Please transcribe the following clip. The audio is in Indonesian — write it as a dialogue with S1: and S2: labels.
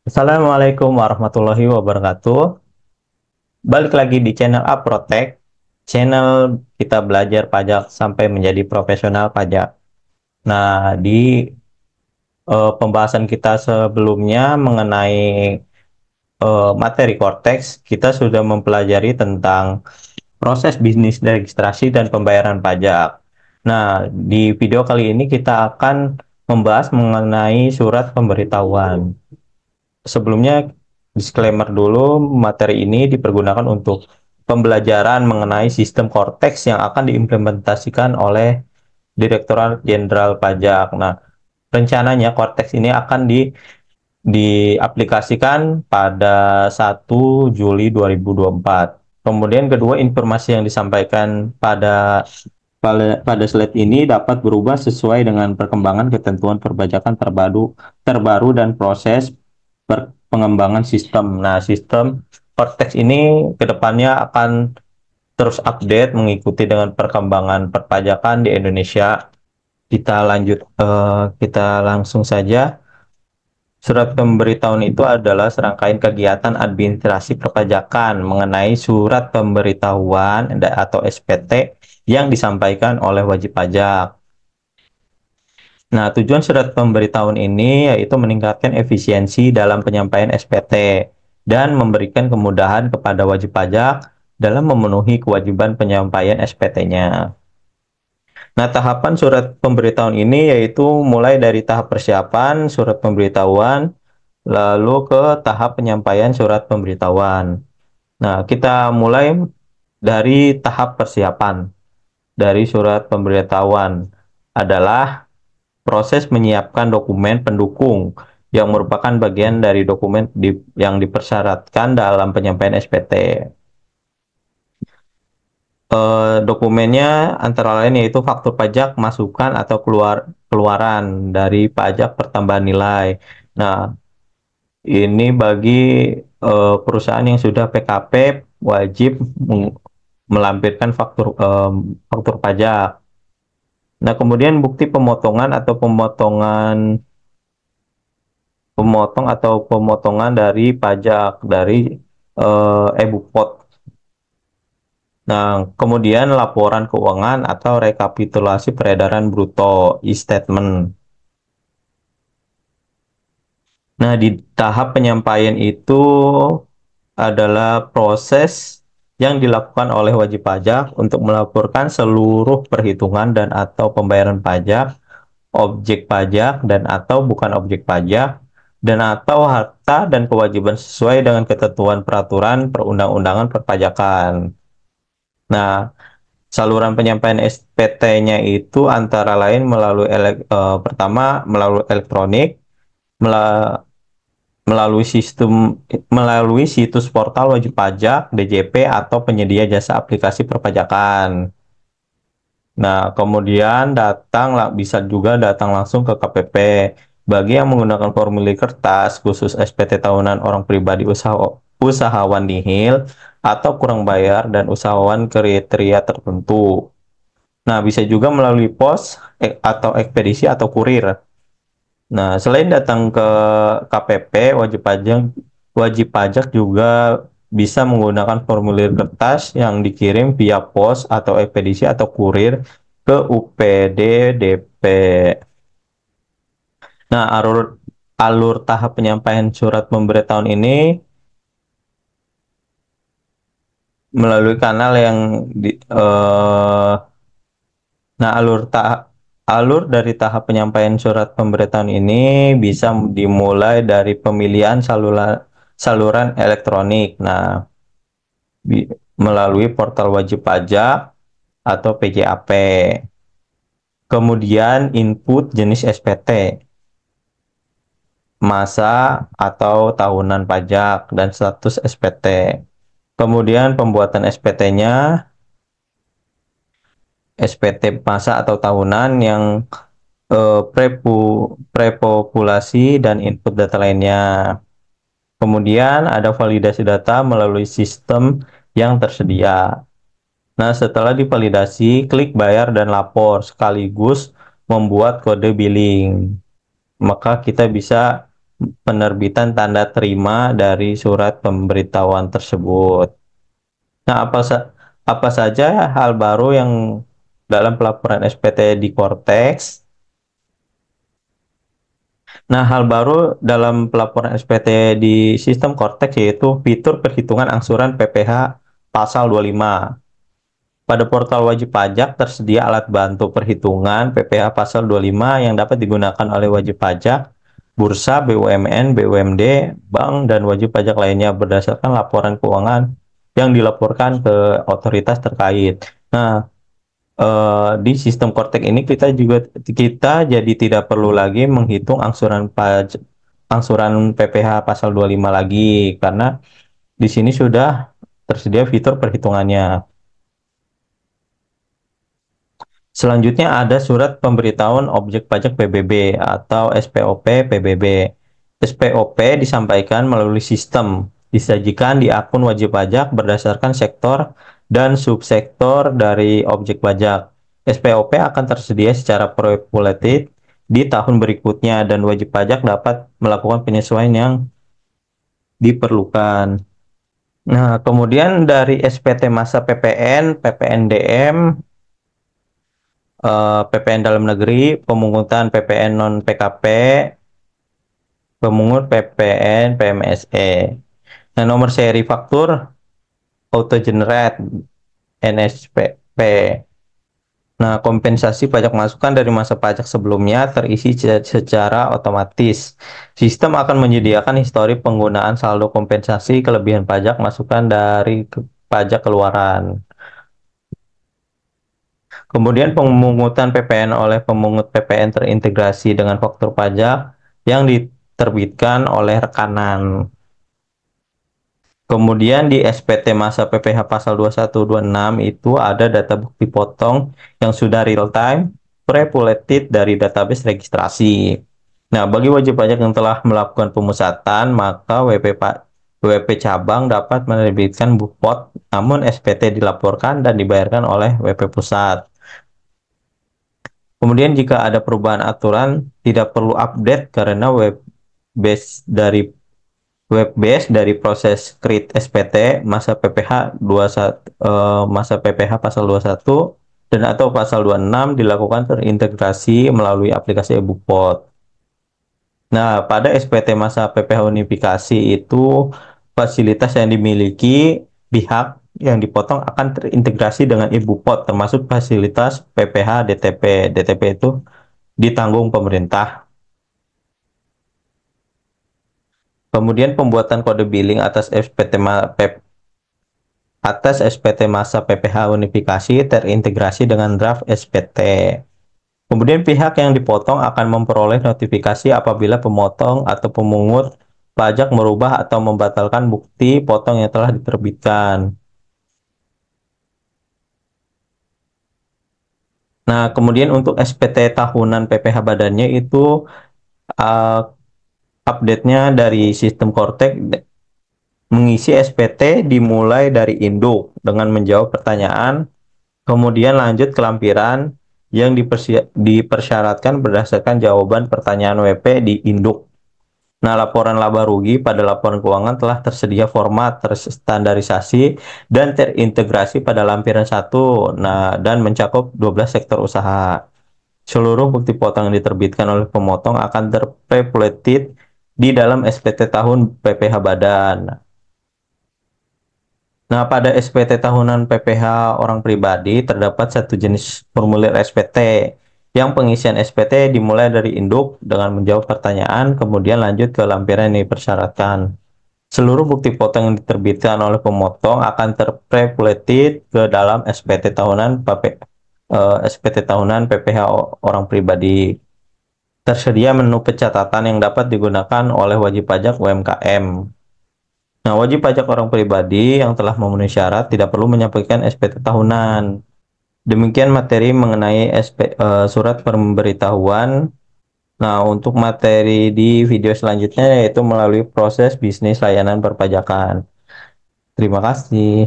S1: Assalamualaikum warahmatullahi wabarakatuh. Balik lagi di channel Aprotek, channel kita belajar pajak sampai menjadi profesional pajak. Nah, di pembahasan kita sebelumnya mengenai materi Cortex, kita sudah mempelajari tentang proses bisnis registrasi dan pembayaran pajak. Nah, di video kali ini kita akan membahas mengenai surat pemberitahuan. Sebelumnya, disclaimer dulu, materi ini dipergunakan untuk pembelajaran mengenai sistem Cortex yang akan diimplementasikan oleh Direktorat Jenderal Pajak. Nah, rencananya Cortex ini akan diaplikasikan pada 1 Juli 2024. Kemudian kedua, informasi yang disampaikan pada slide ini dapat berubah sesuai dengan perkembangan ketentuan perpajakan terbaru dan proses pengembangan sistem. Nah, sistem Cortex ini kedepannya akan terus update mengikuti dengan perkembangan perpajakan di Indonesia. Kita langsung saja. Surat pemberitahuan itu adalah serangkaian kegiatan administrasi perpajakan mengenai surat pemberitahuan atau SPT yang disampaikan oleh wajib pajak. Nah, tujuan surat pemberitahuan ini yaitu meningkatkan efisiensi dalam penyampaian SPT dan memberikan kemudahan kepada wajib pajak dalam memenuhi kewajiban penyampaian SPT-nya. Nah, tahapan surat pemberitahuan ini yaitu mulai dari tahap persiapan surat pemberitahuan, lalu ke tahap penyampaian surat pemberitahuan. Nah, kita mulai dari tahap persiapan dari surat pemberitahuan adalah proses menyiapkan dokumen pendukung yang merupakan bagian dari dokumen yang dipersyaratkan dalam penyampaian SPT. Dokumennya antara lain yaitu faktur pajak masukan atau keluaran dari pajak pertambahan nilai. Nah, ini bagi perusahaan yang sudah PKP wajib melampirkan faktur pajak. Nah, kemudian bukti pemotongan atau pemotongan dari pajak dari e-Bupot. Nah, kemudian laporan keuangan atau rekapitulasi peredaran bruto e-statement. Nah, di tahap penyampaian itu adalah proses yang dilakukan oleh wajib pajak untuk melaporkan seluruh perhitungan dan atau pembayaran pajak, objek pajak dan atau bukan objek pajak, dan atau harta dan kewajiban sesuai dengan ketentuan peraturan perundang-undangan perpajakan. Nah, saluran penyampaian SPT-nya itu antara lain pertama melalui elektronik, mela- melalui situs portal wajib pajak, DJP atau penyedia jasa aplikasi perpajakan. Nah, kemudian bisa juga datang langsung ke KPP. Bagi yang menggunakan formulir kertas khusus SPT tahunan orang pribadi usahawan nihil atau kurang bayar dan usahawan kriteria tertentu. Nah, bisa juga melalui pos atau ekspedisi atau kurir. Nah, selain datang ke KPP, wajib pajak juga bisa menggunakan formulir kertas yang dikirim via pos atau ekspedisi atau kurir ke UPD DP. Nah, alur tahap penyampaian surat pemberitahuan ini melalui kanal yang nah, alur dari tahap penyampaian surat pemberitahuan ini bisa dimulai dari pemilihan saluran elektronik. Nah, melalui portal wajib pajak atau PJAP. Kemudian input jenis SPT, masa atau tahunan pajak dan status SPT. Kemudian pembuatan SPT-nya, SPT masa atau tahunan yang prepopulasi dan input data lainnya. Kemudian ada validasi data melalui sistem yang tersedia. Nah, setelah divalidasi, klik bayar dan lapor sekaligus membuat kode billing. Maka kita bisa penerbitan tanda terima dari surat pemberitahuan tersebut. Nah, apa saja hal baru yang dalam pelaporan SPT di Cortex? Nah, hal baru dalam pelaporan SPT di sistem Cortex yaitu fitur perhitungan angsuran PPh pasal 25. Pada portal wajib pajak tersedia alat bantu perhitungan PPh pasal 25 yang dapat digunakan oleh wajib pajak, bursa, BUMN, BUMD, bank, dan wajib pajak lainnya berdasarkan laporan keuangan yang dilaporkan ke otoritas terkait. Nah, di sistem Kortek ini kita jadi tidak perlu lagi menghitung angsuran PPh pasal 25 lagi karena di sini sudah tersedia fitur perhitungannya. Selanjutnya ada surat pemberitahuan objek pajak PBB atau SPOP PBB. SPOP disampaikan melalui sistem, disajikan di akun wajib pajak berdasarkan sektor dan subsektor dari objek pajak. SPOP akan tersedia secara populated di tahun berikutnya dan wajib pajak dapat melakukan penyesuaian yang diperlukan. Nah, kemudian dari SPT masa PPN, PPNDM, PPN dalam negeri, pemungutan PPN non PKP, pemungut PPN PMSE. Nah, nomor seri faktur auto generate NSPP. Nah, kompensasi pajak masukan dari masa pajak sebelumnya terisi secara otomatis. Sistem akan menyediakan histori penggunaan saldo kompensasi kelebihan pajak masukan dari pajak keluaran. Kemudian pemungutan PPN oleh pemungut PPN terintegrasi dengan faktur pajak yang diterbitkan oleh rekanan. Kemudian di SPT masa PPh pasal 2126 itu ada data bukti potong yang sudah real time pre-populated dari database registrasi. Nah, bagi wajib pajak yang telah melakukan pemusatan, maka WP cabang dapat menerbitkan bukpot, namun SPT dilaporkan dan dibayarkan oleh WP pusat. Kemudian jika ada perubahan aturan, tidak perlu update karena web base dari proses create SPT masa PPh 21 masa PPh pasal 21 dan atau pasal 26 dilakukan terintegrasi melalui aplikasi eBukpot. Nah, pada SPT masa PPh unifikasi itu fasilitas yang dimiliki pihak yang dipotong akan terintegrasi dengan eBukpot termasuk fasilitas PPh DTP. DTP itu ditanggung pemerintah. Kemudian pembuatan kode billing atas SPT masa PPh unifikasi terintegrasi dengan draft SPT. Kemudian pihak yang dipotong akan memperoleh notifikasi apabila pemotong atau pemungut pajak merubah atau membatalkan bukti potong yang telah diterbitkan. Nah, kemudian untuk SPT tahunan PPh badannya itu uh, update-nya dari sistem Kortek mengisi SPT dimulai dari induk dengan menjawab pertanyaan, kemudian lanjut ke lampiran yang dipersyaratkan berdasarkan jawaban pertanyaan WP di induk. Nah, laporan laba rugi pada laporan keuangan telah tersedia format terstandarisasi dan terintegrasi pada lampiran 1. Nah, dan mencakup 12 sektor usaha. Seluruh bukti potong yang diterbitkan oleh pemotong akan terpopulated di dalam SPT tahun PPh badan. Nah, pada SPT tahunan PPh orang pribadi terdapat satu jenis formulir SPT yang pengisian SPT dimulai dari induk dengan menjawab pertanyaan, kemudian lanjut ke lampiran yang dipersyaratkan. Seluruh bukti potong yang diterbitkan oleh pemotong akan terpopulated ke dalam SPT tahunan PPh orang pribadi. Tersedia menu pencatatan yang dapat digunakan oleh wajib pajak UMKM. Nah, wajib pajak orang pribadi yang telah memenuhi syarat tidak perlu menyampaikan SPT tahunan. Demikian materi mengenai surat pemberitahuan. Nah, untuk materi di video selanjutnya yaitu melalui proses bisnis layanan perpajakan. Terima kasih.